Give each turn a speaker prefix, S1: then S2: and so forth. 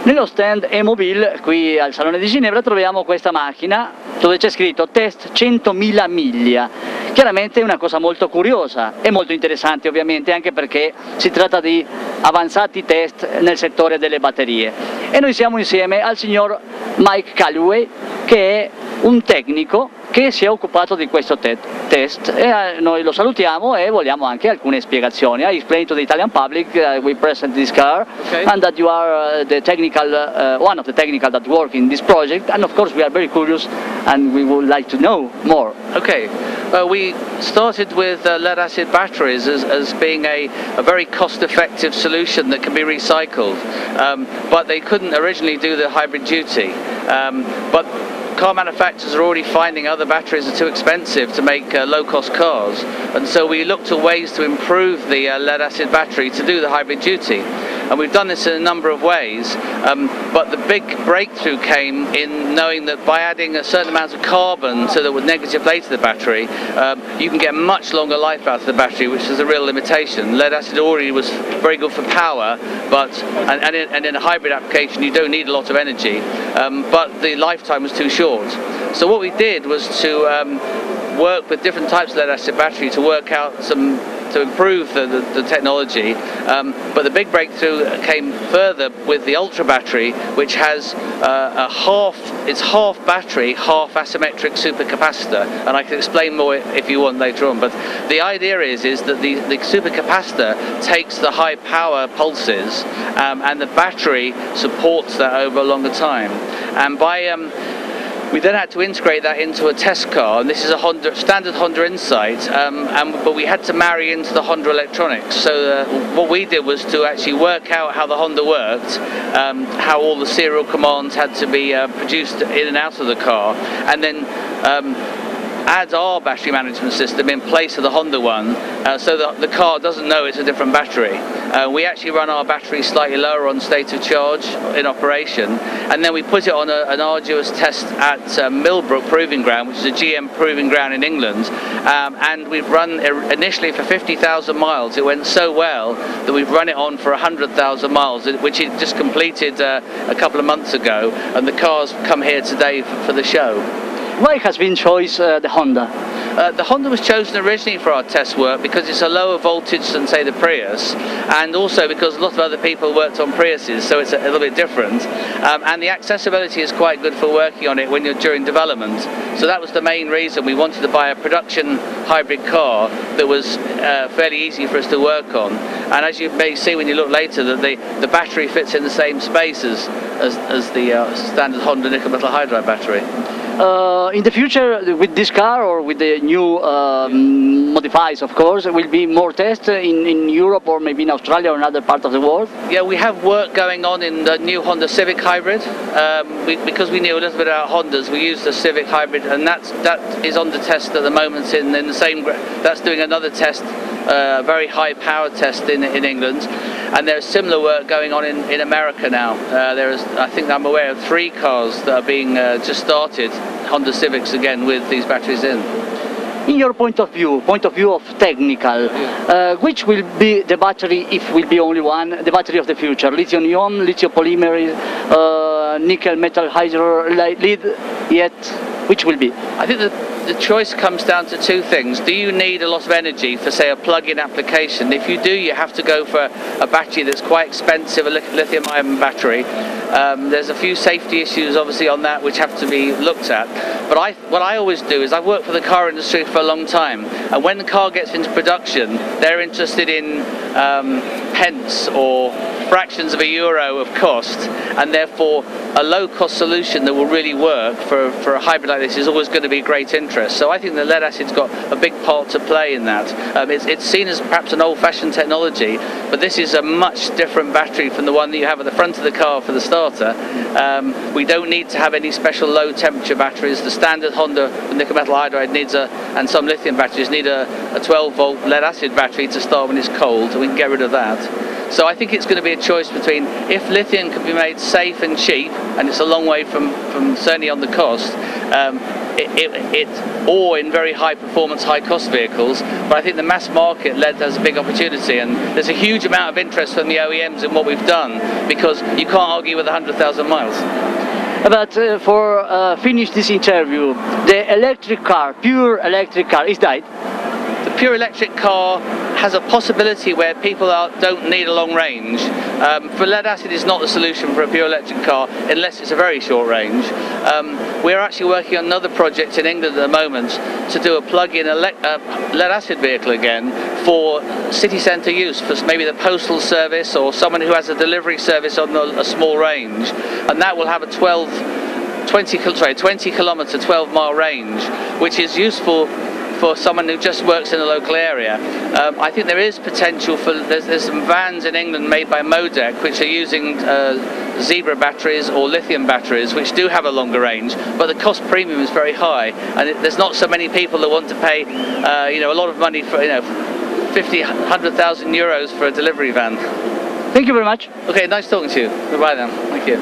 S1: Nello stand E-Mobile, qui al Salone di Ginevra, troviamo questa macchina dove c'è scritto test 100.000 miglia. Chiaramente è una cosa molto curiosa e molto interessante, ovviamente, anche perché si tratta di avanzati test nel settore delle batterie. E noi siamo insieme al signor Mike Callaway, che è un tecnico che si è occupato di questo test, e noi lo salutiamo e vogliamo anche alcune spiegazioni. I explained to the Italian public we present this car, okay, and that you are the technical, one of the technical that work in this project, and of course we are very curious and we would like to know more.
S2: Okay, we started with lead acid batteries as being a very cost-effective solution that can be recycled, but they couldn't originally do the hybrid duty. But car manufacturers are already finding other batteries are too expensive to make low-cost cars, and so we looked at ways to improve the lead-acid battery to do the hybrid duty. And we've done this in a number of ways, but the big breakthrough came in knowing that by adding a certain amount of carbon to the negative plate of the battery, you can get much longer life out of the battery, which is a real limitation. Lead acid already was very good for power, but and in a hybrid application you don't need a lot of energy, but the lifetime was too short. So what we did was to work with different types of lead acid battery to work out to improve the technology, but the big breakthrough came further with the ultra battery, which has it's half battery, half asymmetric supercapacitor, and I can explain more if you want later on. But the idea is that the supercapacitor takes the high power pulses, and the battery supports that over a longer time. And we then had to integrate that into a test car, and this is a standard Honda Insight, but we had to marry into the Honda electronics. So what we did was to actually work out how the Honda worked, how all the serial commands had to be produced in and out of the car, and then add our battery management system in place of the Honda one, so that the car doesn't know it's a different battery. We actually run our battery slightly lower on state of charge in operation, and then we put it on an arduous test at Millbrook Proving Ground, which is a GM proving ground in England, and we've run initially for 50,000 miles. It went so well that we've run it on for 100,000 miles, which it just completed a couple of months ago, and the car's come here today for the show.
S1: Why has been chosen the Honda?
S2: The Honda was chosen originally for our test work because it's a lower voltage than, say, the Prius, and also because a lot of other people worked on Priuses, so it's a little bit different. And the accessibility is quite good for working on it when you're during development. So that was the main reason we wanted to buy a production hybrid car that was fairly easy for us to work on. And as you may see when you look later, that the battery fits in the same space as the standard Honda nickel metal hydride battery.
S1: In the future, with this car or with the new modifies, of course, there will be more tests in Europe or maybe in Australia or another part of the world?
S2: Yeah, we have work going on in the new Honda Civic Hybrid. Because we knew a little bit about Hondas, we used the Civic Hybrid, and that is on the test at the moment in the same. That's doing another test, a very high power test in England. And there's similar work going on in America now. I think I'm aware of 3 cars that are being just started, Honda Civics again, with these batteries in.
S1: In your point of view of technical, which will be the battery, if will be only one, the battery of the future? Lithium-ion, lithium polymer, nickel metal hydride, lead, yet which will be?
S2: I think the choice comes down to 2 things. Do you need a lot of energy for, say, a plug-in application? If you do, you have to go for a battery that's quite expensive, a lithium-ion battery. There's a few safety issues obviously on that which have to be looked at. But what I always do is I've worked for the car industry for a long time, and when the car gets into production, they're interested in pence or fractions of a euro of cost, and therefore a low-cost solution that will really work for a hybrid like this is always going to be great interest. So I think the lead acid's got a big part to play in that. It's seen as perhaps an old-fashioned technology, but this is a much different battery from the one that you have at the front of the car for the starter. We don't need to have any special low-temperature batteries. The standard Honda nickel metal hydride needs and some lithium batteries need a 12-volt lead acid battery to start when it's cold, and we can get rid of that. So I think it's going to be a choice between, if lithium can be made safe and cheap, and it's a long way from certainly on the cost, or in very high performance, high cost vehicles, but I think the mass market led has a big opportunity, and there's a huge amount of interest from the OEMs in what we've done, because you can't argue with 100,000 miles.
S1: But for finish this interview, the electric car, pure electric car, is that?
S2: The pure electric car has a possibility where people don't need a long range. For lead acid is not the solution for a pure electric car unless it's a very short range. We're actually working on another project in England at the moment to do a plug-in lead acid vehicle again for city centre use, for maybe the postal service or someone who has a delivery service on a small range, and that will have a 20 kilometre, 12-mile range, which is useful for someone who just works in a local area. I think there is potential for, there's some vans in England made by Modec which are using zebra batteries or lithium batteries, which do have a longer range, but the cost premium is very high, and there's not so many people that want to pay you know, a lot of money for 50, 100,000 euros for a delivery van.
S1: Thank you very much.
S2: Okay, nice talking to you. Goodbye then. Thank you.